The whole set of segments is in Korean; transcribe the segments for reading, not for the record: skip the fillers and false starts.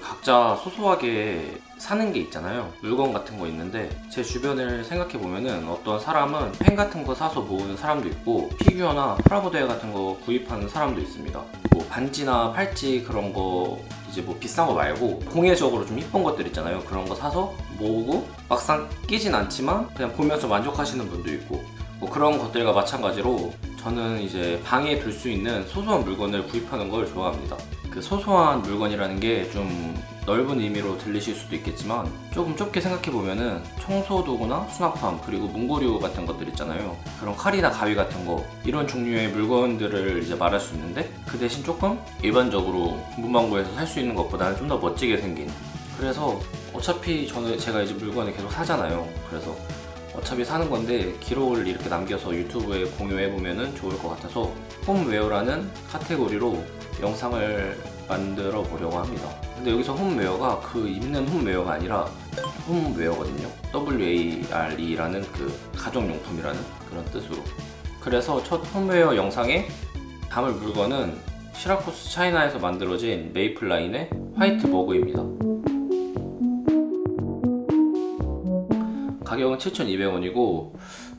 각자 소소하게 사는 게 있잖아요. 물건 같은 거 있는데 제 주변을 생각해 보면은 어떤 사람은 펜 같은 거 사서 모으는 사람도 있고 피규어나 프라모델 같은 거 구입하는 사람도 있습니다. 뭐 반지나 팔찌 그런 거 이제 뭐 비싼 거 말고 공예적으로 좀 이쁜 것들 있잖아요. 그런 거 사서 모으고 막상 끼진 않지만 그냥 보면서 만족하시는 분도 있고 뭐 그런 것들과 마찬가지로 저는 이제 방에 둘 수 있는 소소한 물건을 구입하는 걸 좋아합니다. 그 소소한 물건이라는 게 좀 넓은 의미로 들리실 수도 있겠지만 조금 좁게 생각해보면은 청소도구나 수납함 그리고 문구류 같은 것들 있잖아요. 그런 칼이나 가위 같은 거 이런 종류의 물건들을 이제 말할 수 있는데 그 대신 조금 일반적으로 문방구에서 살 수 있는 것보다는 좀 더 멋지게 생긴, 그래서 어차피 제가 이제 물건을 계속 사잖아요. 그래서 어차피 사는 건데 기록을 이렇게 남겨서 유튜브에 공유해보면 좋을 것 같아서 홈웨어라는 카테고리로 영상을 만들어 보려고 합니다. 근데 여기서 홈웨어가 그 입는 홈웨어가 아니라 홈웨어거든요. WARE라는 그 가정용품이라는 그런 뜻으로. 그래서 첫 홈웨어 영상에 담을 물건은 시라쿠스 차이나에서 만들어진 메이플 라인의 화이트 머그입니다. 가격은 7,200원이고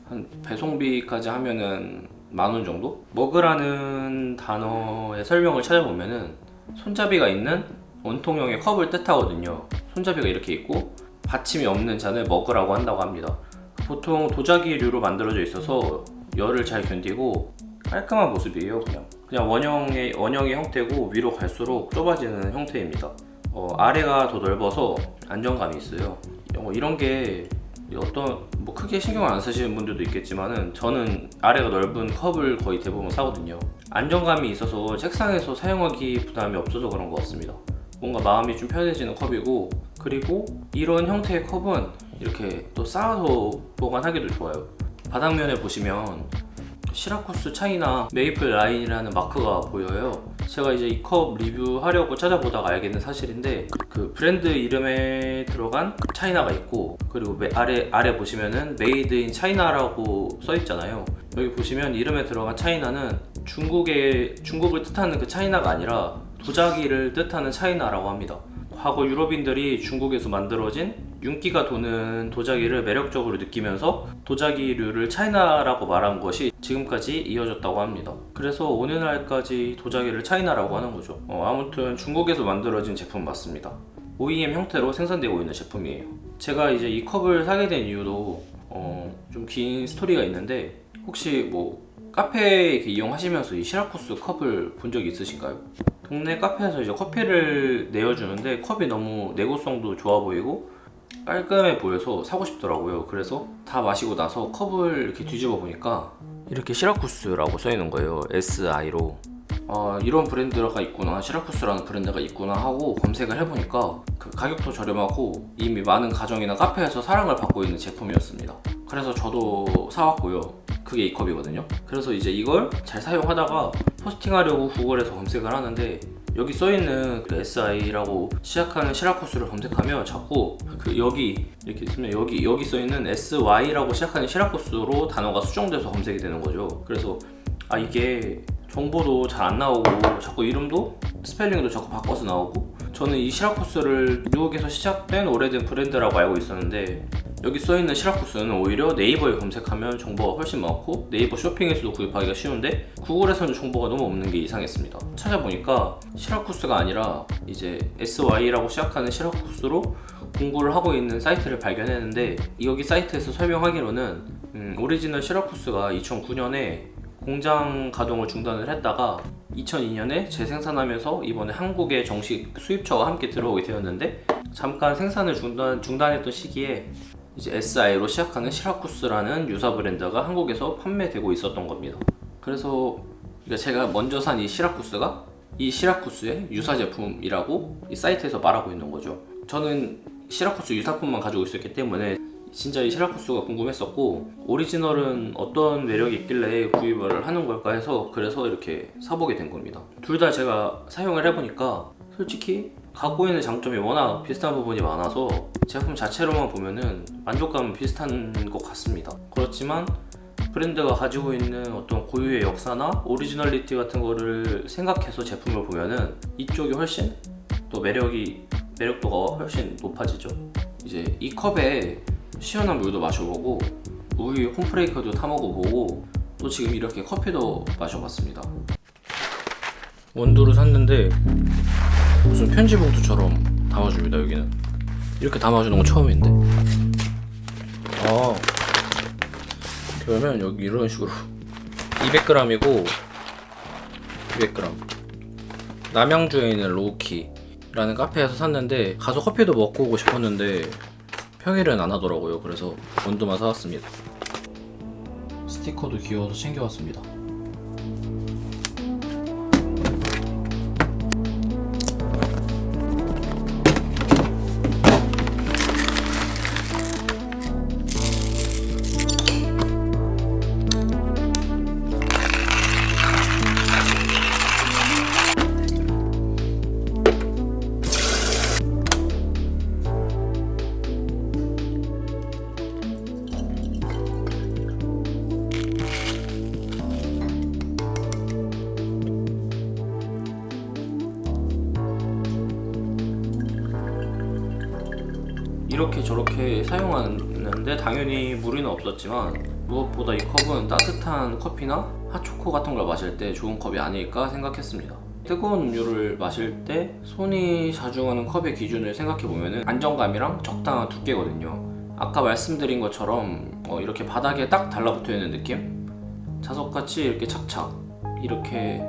한 배송비까지 하면은 10,000원 정도? 머그라는 단어의 설명을 찾아보면은 손잡이가 있는 원통형의 컵을 뜻하거든요. 손잡이가 이렇게 있고 받침이 없는 잔을 머그라고 한다고 합니다. 보통 도자기류로 만들어져 있어서 열을 잘 견디고 깔끔한 모습이에요. 그냥 원형의 형태고 위로 갈수록 좁아지는 형태입니다. 아래가 더 넓어서 안정감이 있어요. 이런 게 어떤 뭐 크게 신경 안 쓰시는 분들도 있겠지만은 저는 아래가 넓은 컵을 거의 대부분 사거든요. 안정감이 있어서 책상에서 사용하기 부담이 없어서 그런 것 같습니다. 뭔가 마음이 좀 편해지는 컵이고, 그리고 이런 형태의 컵은 이렇게 또 쌓아서 보관하기도 좋아요. 바닥면에 보시면 시라쿠스 차이나 메이플 라인이라는 마크가 보여요. 제가 이제 이 컵 리뷰하려고 찾아보다가 알게 된 사실인데 그 브랜드 이름에 들어간 차이나가 있고, 그리고 아래 보시면은 메이드 인 차이나라고 써 있잖아요. 여기 보시면 이름에 들어간 차이나는 중국을 뜻하는 그 차이나가 아니라 도자기를 뜻하는 차이나라고 합니다. 과거 유럽인들이 중국에서 만들어진 윤기가 도는 도자기를 매력적으로 느끼면서 도자기류를 차이나라고 말한 것이 지금까지 이어졌다고 합니다. 그래서 오늘날까지 도자기를 차이나라고 하는 거죠. 아무튼 중국에서 만들어진 제품 맞습니다. OEM 형태로 생산되고 있는 제품이에요. 제가 이제 이 컵을 사게 된 이유도 좀 긴 스토리가 있는데, 혹시 뭐 카페 이용하시면서 이 시라쿠스 컵을 본 적이 있으신가요? 동네 카페에서 이제 커피를 내어주는데 컵이 너무 내구성도 좋아 보이고 깔끔해 보여서 사고 싶더라고요. 그래서 다 마시고 나서 컵을 이렇게 뒤집어 보니까 이렇게 시라쿠스라고 써 있는 거예요. SI로. 이런 브랜드가 있구나, 시라쿠스라는 브랜드가 있구나 하고 검색을 해보니까 그 가격도 저렴하고 이미 많은 가정이나 카페에서 사랑을 받고 있는 제품이었습니다. 그래서 저도 사왔고요. 그게 이 컵이거든요. 그래서 이제 이걸 잘 사용하다가 포스팅하려고 구글에서 검색을 하는데 여기 써있는 그 SI라고 시작하는 시라쿠스를 검색하면 자꾸 여기 이렇게 있으면 여기 써있는 SY라고 시작하는 시라쿠스로 단어가 수정돼서 검색이 되는 거죠. 그래서 이게 정보도 잘 안 나오고 자꾸 이름도 스펠링도 자꾸 바꿔서 나오고, 저는 이 시라쿠스를 미국에서 시작된 오래된 브랜드라고 알고 있었는데 여기 써있는 시라쿠스는 오히려 네이버에 검색하면 정보가 훨씬 많고 네이버 쇼핑에서도 구입하기가 쉬운데 구글에서는 정보가 너무 없는 게 이상했습니다. 찾아보니까 시라쿠스가 아니라 이제 SY라고 시작하는 시라쿠스로 공부를 하고 있는 사이트를 발견했는데, 여기 사이트에서 설명하기로는 오리지널 시라쿠스가 2009년에 공장 가동을 중단을 했다가 2002년에 재생산하면서 이번에 한국에 정식 수입처와 함께 들어오게 되었는데, 잠깐 생산을 중단했던 시기에 이제 SI로 시작하는 시라쿠스라는 유사 브랜드가 한국에서 판매되고 있었던 겁니다. 그래서 제가 먼저 산 이 시라쿠스가 이 시라쿠스의 유사 제품이라고 이 사이트에서 말하고 있는 거죠. 저는 시라쿠스 유사품만 가지고 있었기 때문에 진짜 이 시라쿠스가 궁금했었고, 오리지널은 어떤 매력이 있길래 구입을 하는 걸까 해서 그래서 이렇게 사보게 된 겁니다. 둘 다 제가 사용을 해보니까 솔직히 갖고 있는 장점이 워낙 비슷한 부분이 많아서 제품 자체로만 보면은 만족감은 비슷한 것 같습니다. 그렇지만 브랜드가 가지고 있는 어떤 고유의 역사나 오리지널리티 같은 거를 생각해서 제품을 보면은 이쪽이 훨씬 또 매력도가 훨씬 높아지죠. 이제 이 컵에 시원한 물도 마셔보고 우유 홈브레이커도 타 먹어보고 또 지금 이렇게 커피도 마셔봤습니다. 원두를 샀는데 무슨 편지 봉투처럼 담아줍니다. 여기는 이렇게 담아주는 건 처음인데. 그러면 여기 이런 식으로 200g이고 200g 남양주에 있는 로우키라는 카페에서 샀는데 가서 커피도 먹고 오고 싶었는데 평일은 안 하더라고요. 그래서 원두만 사왔습니다. 스티커도 귀여워서 챙겨왔습니다. 이렇게 저렇게 사용하는데 당연히 무리는 없었지만 무엇보다 이 컵은 따뜻한 커피나 핫초코 같은 걸 마실 때 좋은 컵이 아닐까 생각했습니다. 뜨거운 음료를 마실 때 손이 자중하는 컵의 기준을 생각해보면 안정감이랑 적당한 두께거든요. 아까 말씀드린 것처럼 이렇게 바닥에 딱 달라붙어 있는 느낌? 자석같이 이렇게 착착 이렇게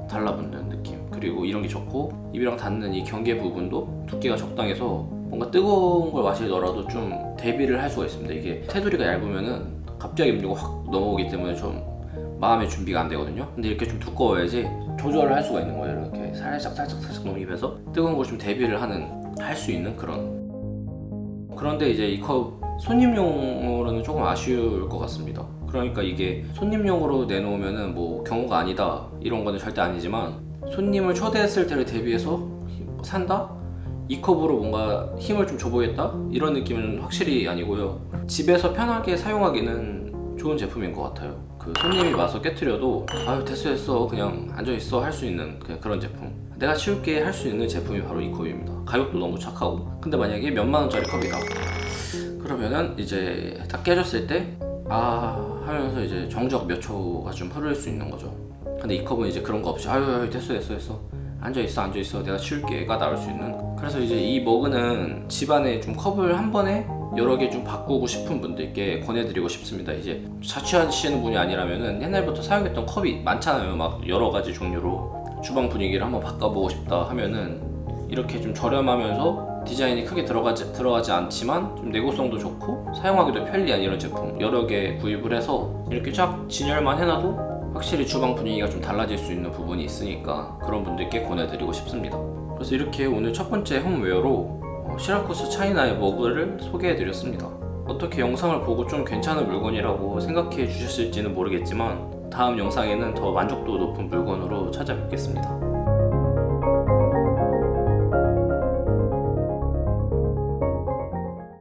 달라붙는 느낌. 그리고 이런 게 좋고 입이랑 닿는 이 경계 부분도 두께가 적당해서 뭔가 뜨거운 걸 마시더라도 좀 대비를 할 수가 있습니다. 이게 테두리가 얇으면은 갑자기 음료가 확 넘어오기 때문에 좀 마음의 준비가 안 되거든요. 근데 이렇게 좀 두꺼워야지 조절을 할 수가 있는 거예요. 이렇게 살짝 넘기면서 뜨거운 걸 좀 대비를 할 수 있는 그런. 그런데 이제 이 컵 손님용으로는 조금 아쉬울 것 같습니다. 그러니까 이게 손님용으로 내놓으면은 뭐 경우가 아니다 이런 거는 절대 아니지만 손님을 초대했을 때를 대비해서 산다? 이 컵으로 뭔가 힘을 좀 줘보겠다? 이런 느낌은 확실히 아니고요. 집에서 편하게 사용하기는 좋은 제품인 것 같아요. 그 손님이 와서 깨트려도 아유 됐어 그냥 앉아있어 할 수 있는 그런 제품. 내가 치울게 할 수 있는 제품이 바로 이 컵입니다. 가격도 너무 착하고. 근데 만약에 몇만 원짜리 컵이다 그러면은 이제 다 깨졌을 때 하면서 이제 정적 몇 초가 좀 흐를 수 있는 거죠. 근데 이 컵은 이제 그런 거 없이 아유 됐어 앉아있어 내가 치울게가 나올 수 있는. 그래서 이제 이 머그는 집안에 좀 컵을 한 번에 여러 개 좀 바꾸고 싶은 분들께 권해드리고 싶습니다. 이제 자취하시는 분이 아니라면은 옛날부터 사용했던 컵이 많잖아요. 막 여러 가지 종류로 주방 분위기를 한번 바꿔보고 싶다 하면은 이렇게 좀 저렴하면서 디자인이 크게 들어가지 않지만 좀 내구성도 좋고 사용하기도 편리한 이런 제품 여러 개 구입을 해서 이렇게 쫙 진열만 해놔도 확실히 주방 분위기가 좀 달라질 수 있는 부분이 있으니까 그런 분들께 권해드리고 싶습니다. 그래서 이렇게 오늘 첫 번째 홈웨어로 시라쿠스 차이나의 머그를 소개해드렸습니다. 어떻게 영상을 보고 좀 괜찮은 물건이라고 생각해 주셨을지는 모르겠지만 다음 영상에는 더 만족도 높은 물건으로 찾아뵙겠습니다.